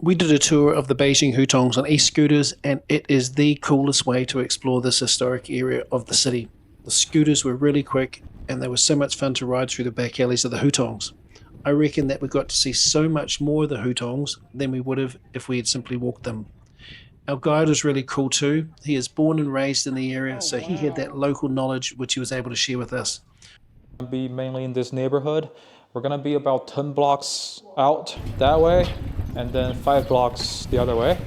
We did a tour of the Beijing Hutongs on e-scooters, and it is the coolest way to explore this historic area of the city. The scooters were really quick, and they were so much fun to ride through the back alleys of the Hutongs. I reckon that we got to see so much more of the Hutongs than we would have if we had simply walked them. Our guide was really cool too. He is born and raised in the area, so he had that local knowledge which he was able to share with us. Be mainly in this neighborhood. We're gonna be about 10 blocks out that way, and then 5 blocks the other way.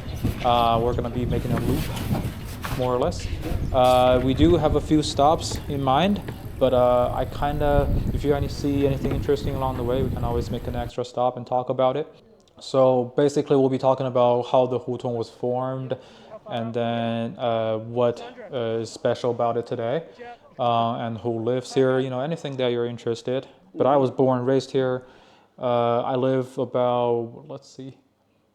We're gonna be making a loop, more or less. We do have a few stops in mind, but I kinda, if you see anything interesting along the way, we can always make an extra stop and talk about it. So basically, we'll be talking about how the Hutong was formed, and then what is special about it today, and who lives here. Anything that you're interested. But I was born and raised here. I live about, let's see,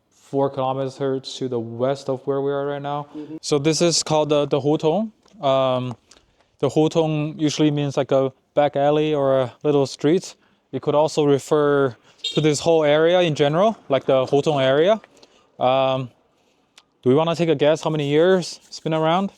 4 kilometers to the west of where we are right now. So this is called the Hutong. The Hutong usually means like a back alley or a little street. It could also refer to this whole area in general, like the Hutong area. Do we want to take a guess how many years it's been around?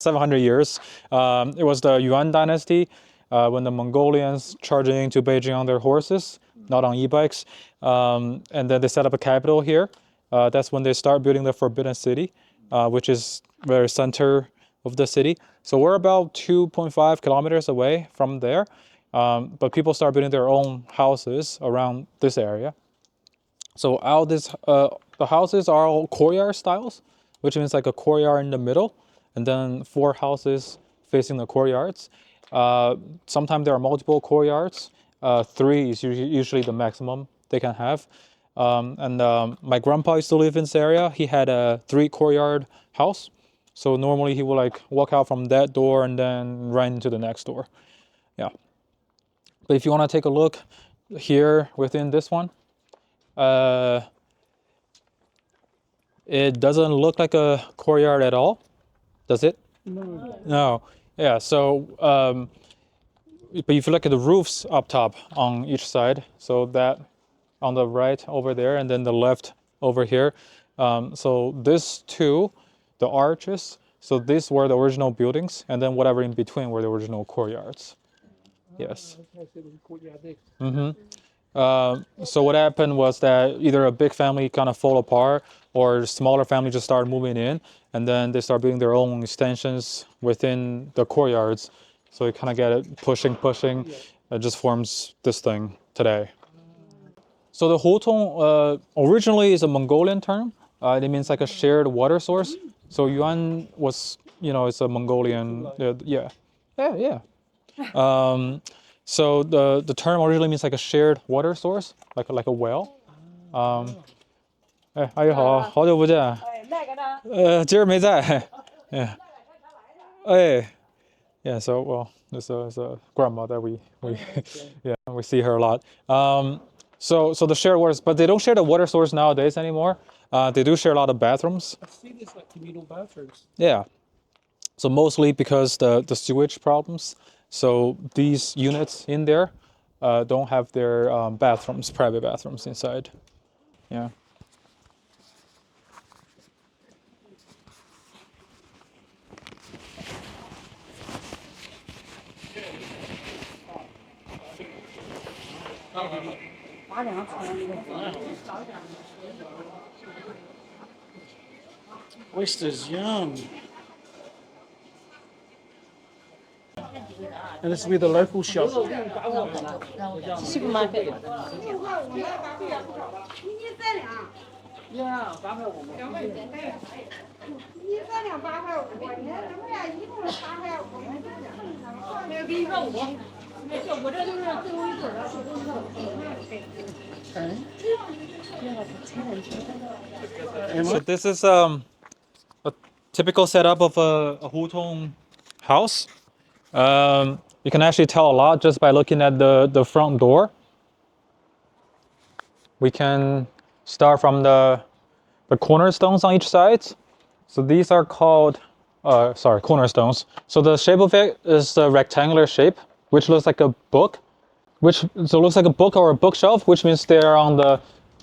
700 years. It was the Yuan dynasty when the Mongolians charging to Beijing on their horses, not on e-bikes. And then they set up a capital here. That's when they start building the Forbidden City, which is very center of the city. So we're about 2.5 kilometers away from there. But people start building their own houses around this area. So the houses are all courtyard styles, which means like a courtyard in the middle, and then 4 houses facing the courtyards. Sometimes there are multiple courtyards. 3 is usually the maximum they can have. My grandpa used to live in this area. He had a 3 courtyard house. So normally he would like walk out from that door and then run into the next door. Yeah. But if you want to take a look here within this one, it doesn't look like a courtyard at all, does it? No. Yeah, so, but if you look at the roofs up top on each side, so that on the right over there, and then the left over here. So this two, the arches, so these were the original buildings, and then whatever in between were the original courtyards. Yes. So what happened was that either a big family kind of fall apart, or a smaller family just started moving in, and then they start building their own extensions within the courtyards. So you kind of get it pushing. It just forms this thing today. So the Hutong originally is a Mongolian term. It means like a shared water source. So Yuan was, it's a Mongolian, yeah. So the term originally means like a shared water source, like a well. 哎，阿姨好，好久不见。那个呢？今儿没在。Yeah. 哎 Yeah. So well, this is a grandma that we yeah, we see her a lot. So the shared waters, but they don't share the water source nowadays anymore. They do share a lot of bathrooms. I see there's like communal bathrooms. Yeah. So mostly because the sewage problems. So these units in there don't have their bathrooms, private bathrooms inside. Yeah. Oysters, yum. And this will be the local shop. Supermarket. So this is a typical setup of a Hutong house. You can actually tell a lot just by looking at the front door. We can start from the cornerstones on each side. So these are called, cornerstones. So the shape of it is a rectangular shape, which looks like a book, looks like a book or a bookshelf, which means they're on the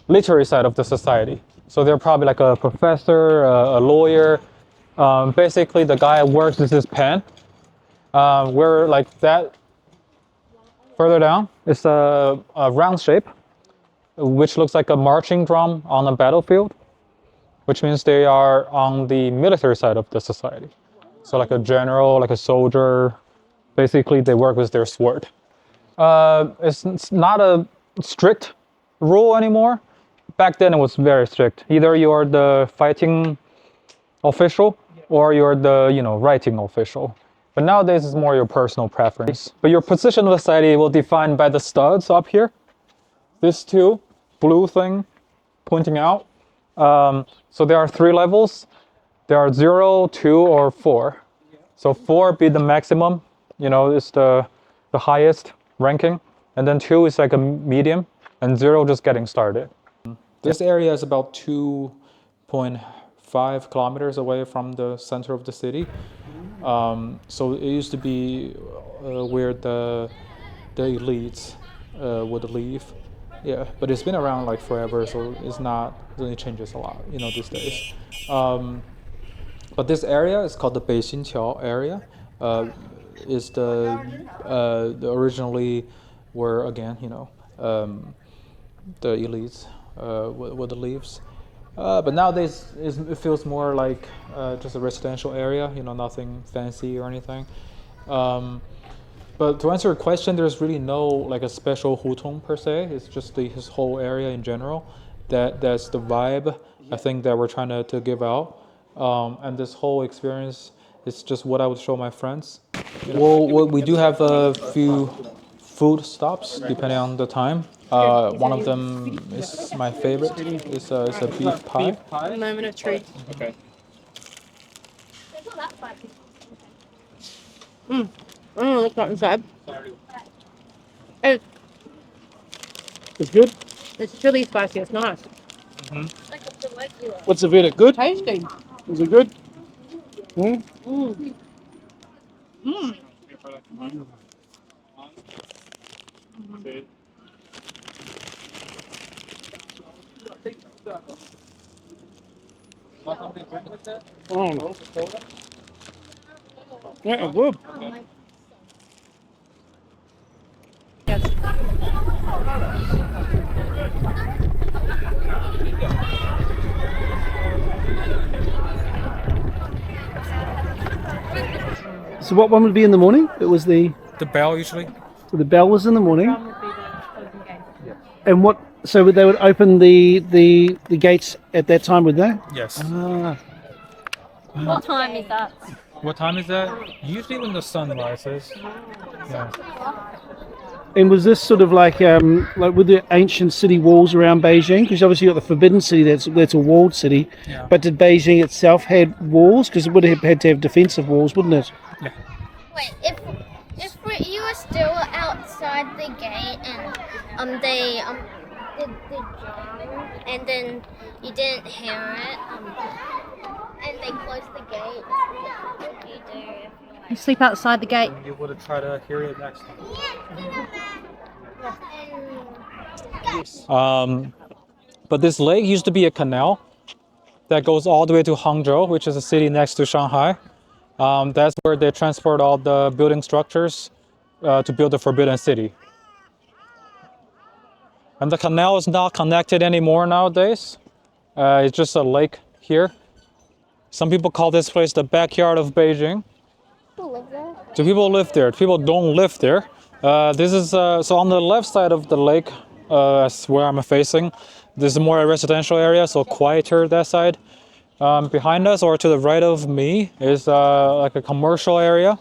literary side of the society. So they're probably like a professor, a lawyer. Basically, the guy works with his pen. Where like that further down is a round shape, which looks like a marching drum on a battlefield, which means they are on the military side of the society. So like a general, like a soldier, basically they work with their sword. It's not a strict rule anymore. Back then it was very strict. Either you're the fighting official or you're the writing official. But nowadays it's more your personal preference. But your position in the society will be defined by the studs up here. This two blue thing pointing out. So there are 3 levels. There are 0, 2, or 4. So 4 be the maximum, is the highest ranking. And then 2 is like a medium, and 0 just getting started. This area is about 2.5 kilometers away from the center of the city. So it used to be where the elites would live. Yeah, but it's been around like forever, so it really changes a lot, these days. But this area is called the Beijing area. Is the originally where again, the elites would live. But nowadays it feels more like just a residential area, nothing fancy or anything. But to answer your question, there's really no like a special Hutong per se. It's just his whole area in general. That's the vibe I think that we're trying to give out. And this whole experience is just what I would show my friends. Well, we do have a few food stops depending on the time. One of them is my favorite. It's a beef pie. A moment of truth. Okay. Look what's inside. It's good. It's really spicy. It's nice. What's the verdict? Good? Tasty. Is it good? Oh. Yeah, good. So what one would be in the morning? It was the bell usually. so the bell was in the morning. And what? So they would open the gates at that time, would they? Yes. What time is that? What time is that? Usually when the sun rises. Yeah. And was this sort of like with the ancient city walls around Beijing? Because obviously you got the Forbidden City, that's a walled city. Yeah. But did Beijing itself had walls? Because it would have had to have defensive walls, wouldn't it? Yeah. Wait, if you were still outside the gate and they did the drum and then you didn't hear it and they closed the gate, what would you do? You sleep outside the gate. You would try to hear it next time. But this lake used to be a canal that goes all the way to Hangzhou, which is a city next to Shanghai. That's where they transport all the building structures to build the Forbidden City. And the canal is not connected anymore nowadays. It's just a lake here. Some people call this place the backyard of Beijing. People live there? Do people live there? People don't live there. This is so on the left side of the lake, that's where I'm facing. This is more a residential area, so quieter that side. Behind us or to the right of me is like a commercial area.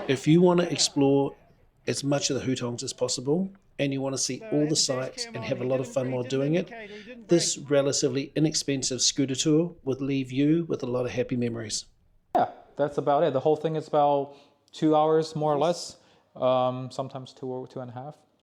If you want to explore as much of the Hutongs as possible and you want to see all the sights and have a lot of fun while doing it, this relatively inexpensive scooter tour would leave you with a lot of happy memories. Yeah, that's about it. The whole thing is about 2 hours more or less, sometimes 2 or 2.5.